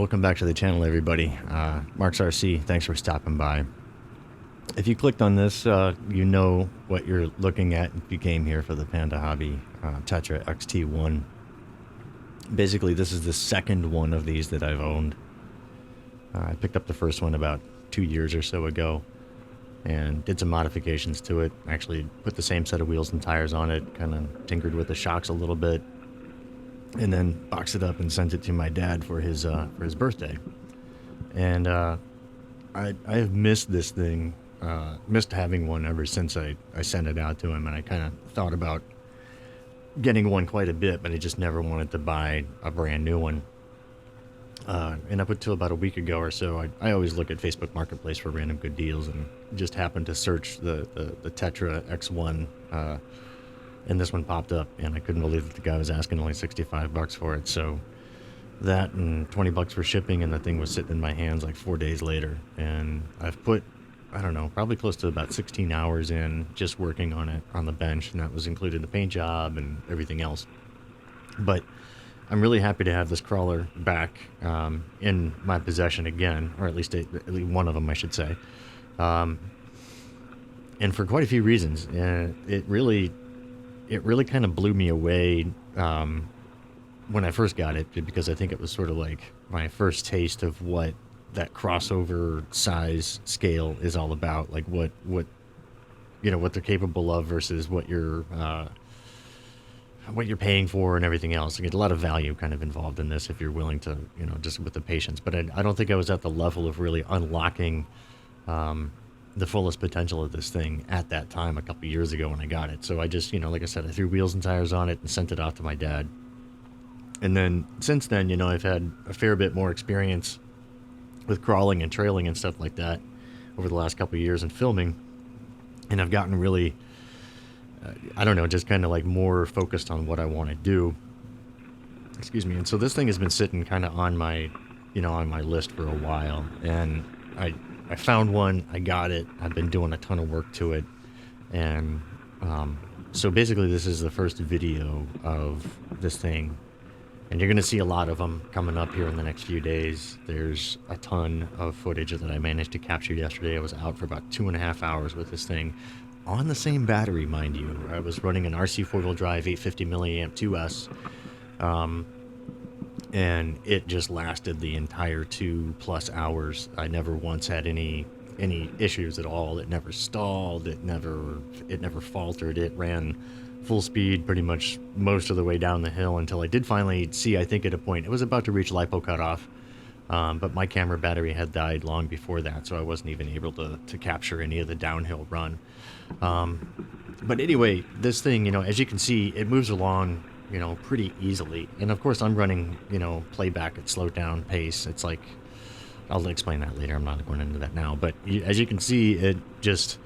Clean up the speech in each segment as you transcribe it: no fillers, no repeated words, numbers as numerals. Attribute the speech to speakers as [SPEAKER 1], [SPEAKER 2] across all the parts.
[SPEAKER 1] welcome back to the channel, everybody. Mark's RC, thanks for stopping by. If you clicked on this, you know what you're looking at if you came here for the Panda hobby, Tetra X1. Basically, this is the second one of these that I've owned. I picked up the first one about 2 years or so ago and did some modifications to it. Actually put the same set of wheels and tires on it, kind of tinkered with the shocks a little bit, and then boxed it up and sent it to my dad for his birthday. And I have missed this thing, missed having one ever since I sent it out to him, and I kind of thought about getting one quite a bit, but I just never wanted to buy a brand new one. And up until about a week ago or so, I always look at Facebook Marketplace for random good deals, and just happened to search the Tetra X1, and this one popped up, and I couldn't believe that the guy was asking only 65 bucks for it. So that and 20 bucks for shipping, and the thing was sitting in my hands like 4 days later. And I've put, I don't know, probably close to about 16 hours in just working on it on the bench, and that was included the paint job and everything else. But I'm really happy to have this crawler back in my possession again, or at least one of them, I should say. And for quite a few reasons. It really kind of blew me away when I first got it, because I think it was sort of like my first taste of what that crossover size scale is all about, like what they're capable of versus what you're paying for and everything else. You get a lot of value kind of involved in this if you're willing to, just with the patience. But I don't think I was at the level of really unlocking the fullest potential of this thing at that time a couple years ago when I got it. So I just, like I said, I threw wheels and tires on it and sent it off to my dad. And then since then, I've had a fair bit more experience with crawling and trailing and stuff like that over the last couple of years and filming. And I've gotten really, I don't know, just kind of like more focused on what I want to do. Excuse me. And so this thing has been sitting kind of on my, on my list for a while. And I found one, I got it, I've been doing a ton of work to it, and so basically this is the first video of this thing, and you're going to see a lot of them coming up here in the next few days. There's a ton of footage that I managed to capture yesterday. I was out for about 2.5 hours with this thing, on the same battery, mind you. I was running an RC 4-wheel drive 850 milliamp 2S, and it just lasted the entire 2+ hours. I never once had any issues at all. It never stalled. It never faltered. It ran full speed pretty much most of the way down the hill until I did finally see, I think at a point, it was about to reach LiPo cutoff, but my camera battery had died long before that, so I wasn't even able to capture any of the downhill run. But anyway, this thing, as you can see, it moves along pretty easily. And of course I'm running, playback at slowed down pace. It's like, I'll explain that later. I'm not going into that now. But as you can see, it just,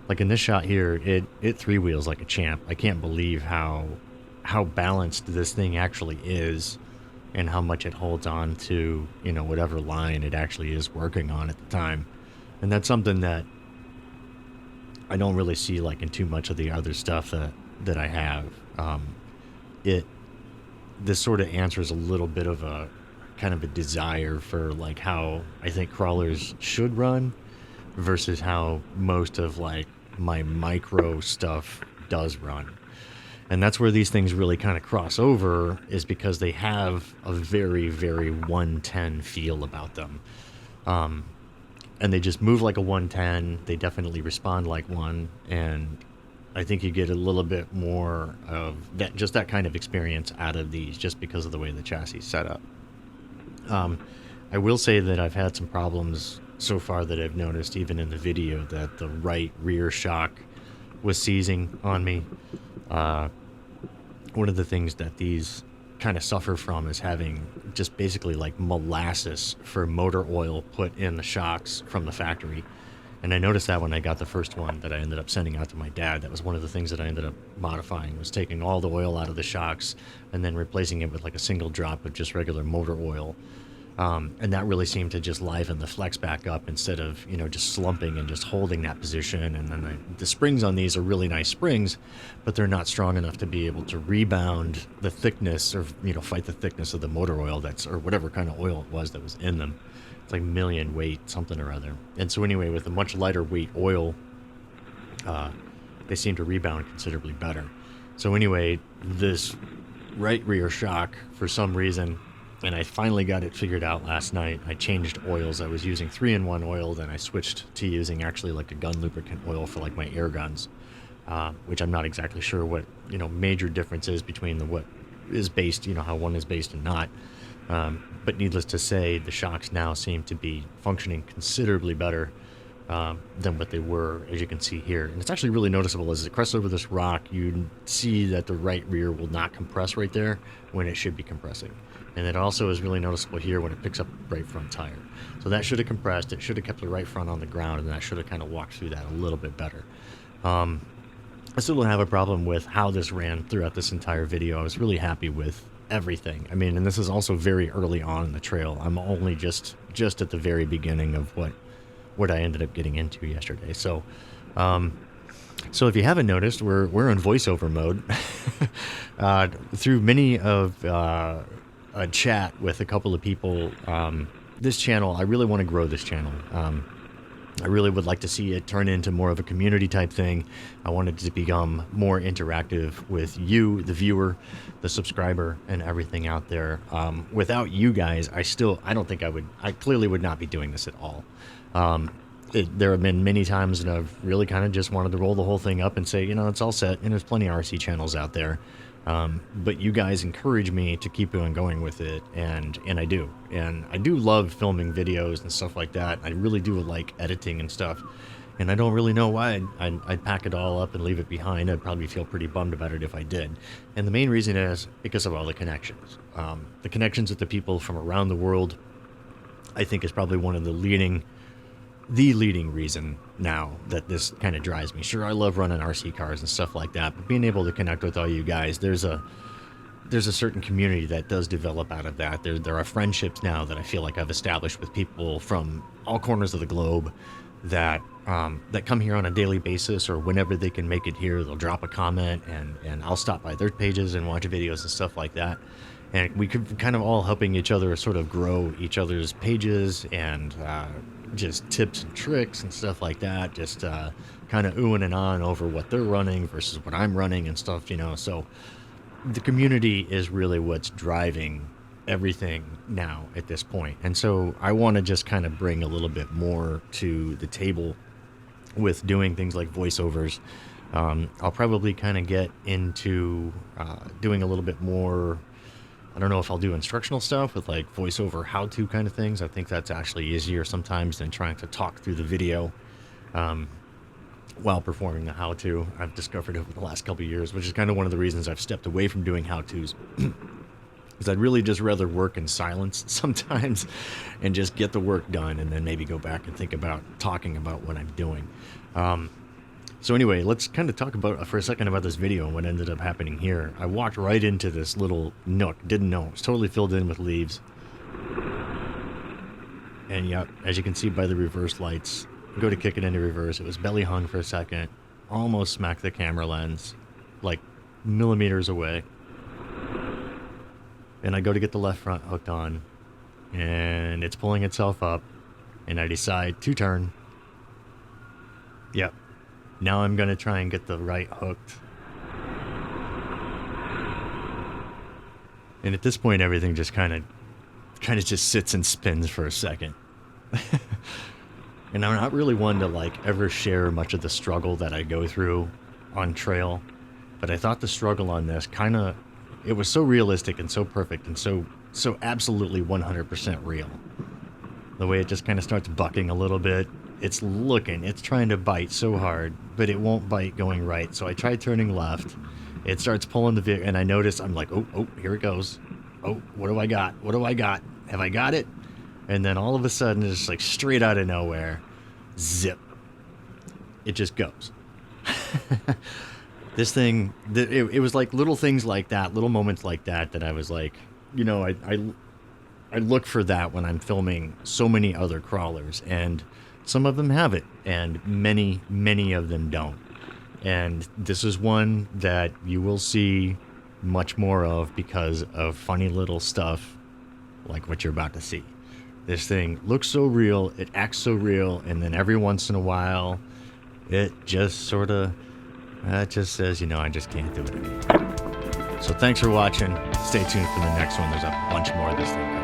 [SPEAKER 1] like in this shot here, it three wheels like a champ. I can't believe how balanced this thing actually is, and how much it holds on to, whatever line it actually is working on at the time. And that's something that I don't really see like in too much of the other stuff that I have. This sort of answers a little bit of a kind of a desire for like how I think crawlers should run versus how most of like my micro stuff does run. And that's where these things really kind of cross over, is because they have a very, very 110 feel about them. And they just move like a 110. They definitely respond like one. And I think you get a little bit more of that, just that kind of experience out of these, just because of the way the chassis is set up. I will say that I've had some problems so far that I've noticed, even in the video, that the right rear shock was seizing on me. One of the things that these kind of suffer from is having just basically like molasses for motor oil put in the shocks from the factory. And I noticed that when I got the first one that I ended up sending out to my dad. That was one of the things that I ended up modifying, was taking all the oil out of the shocks and then replacing it with like a single drop of just regular motor oil. And that really seemed to just liven the flex back up instead of, just slumping and just holding that position. And then the springs on these are really nice springs, but they're not strong enough to be able to rebound the thickness or, fight the thickness of the motor oil or whatever kind of oil it was that was in them. It's like million weight, something or other. And so anyway, with a much lighter weight oil, they seem to rebound considerably better. So anyway, this right rear shock, for some reason, and I finally got it figured out last night. I changed oils. I was using 3-in-1 oil, then I switched to using actually like a gun lubricant oil for like my air guns, which I'm not exactly sure what, major difference is between what is based, how one is based and not. But needless to say, the shocks now seem to be functioning considerably better than what they were, as you can see here. And it's actually really noticeable as it crests over this rock. You see that the right rear will not compress right there when it should be compressing. And it also is really noticeable here when it picks up the right front tire. So that should have compressed. It should have kept the right front on the ground, and that should have kind of walked through that a little bit better. I still don't have a problem with how this ran throughout this entire video. I was really happy with everything. I mean, and this is also very early on in the trail. I'm only just at the very beginning of what I ended up getting into yesterday. So if you haven't noticed, we're in voiceover mode. Through many of a chat with a couple of people, this channel, I really want to grow this channel. I really would like to see it turn into more of a community type thing. I want it to become more interactive with you, the viewer, the subscriber, and everything out there. Without you guys, I clearly would not be doing this at all. There have been many times that I've really kind of just wanted to roll the whole thing up and say, it's all set, and there's plenty of RC channels out there. But you guys encourage me to keep on going with it, and I do. And I do love filming videos and stuff like that. I really do like editing and stuff. And I don't really know why I'd pack it all up and leave it behind. I'd probably feel pretty bummed about it if I did. And the main reason is because of all the connections. The connections with the people from around the world, I think, is probably one of the leading reason now that this kind of drives me. Sure, I love running RC cars and stuff like that, but being able to connect with all you guys, there's a certain community that does develop out of that. There are friendships now that I feel like I've established with people from all corners of the globe that come here on a daily basis, or whenever they can make it here, they'll drop a comment, and I'll stop by their pages and watch videos and stuff like that. And we could kind of all helping each other sort of grow each other's pages and just tips and tricks and stuff like that. Just kind of oohing and ahhing over what they're running versus what I'm running and stuff, So the community is really what's driving everything now at this point. And so I want to just kind of bring a little bit more to the table with doing things like voiceovers. I'll probably kind of get into doing a little bit more. I don't know if I'll do instructional stuff with like voiceover how-to kind of things. I think that's actually easier sometimes than trying to talk through the video while performing the how-to. I've discovered over the last couple of years, which is kind of one of the reasons I've stepped away from doing how-tos. Because I'd really just rather work in silence sometimes and just get the work done, and then maybe go back and think about talking about what I'm doing. So anyway, let's kind of talk for a second about this video and what ended up happening here. I walked right into this little nook, didn't know. It was totally filled in with leaves. And yep, as you can see by the reverse lights, go to kick it into reverse. It was belly hung for a second, almost smacked the camera lens, like millimeters away. And I go to get the left front hooked on, and it's pulling itself up, and I decide to turn. Yep. Now I'm going to try and get the right hooked. And at this point, everything just kind of just sits and spins for a second. And I'm not really one to like ever share much of the struggle that I go through on trail. But I thought the struggle on this it was so realistic and so perfect and so absolutely 100% real. The way it just kind of starts bucking a little bit. It's trying to bite so hard, but it won't bite going right. So I try turning left. It starts pulling the vehicle, and I notice, I'm like, oh, here it goes. Oh, what do I got? What do I got? Have I got it? And then all of a sudden, it's like straight out of nowhere, zip. It just goes. This thing, it was like little things like that, little moments like that I was like, I I look for that when I'm filming so many other crawlers, and some of them have it, and many of them don't. And this is one that you will see much more of because of funny little stuff like what you're about to see. This thing looks so real, it acts so real, and then every once in a while, it just sort of, just says, you know, I just can't do it anymore. So thanks for watching. Stay tuned for the next one. There's a bunch more of this thing coming.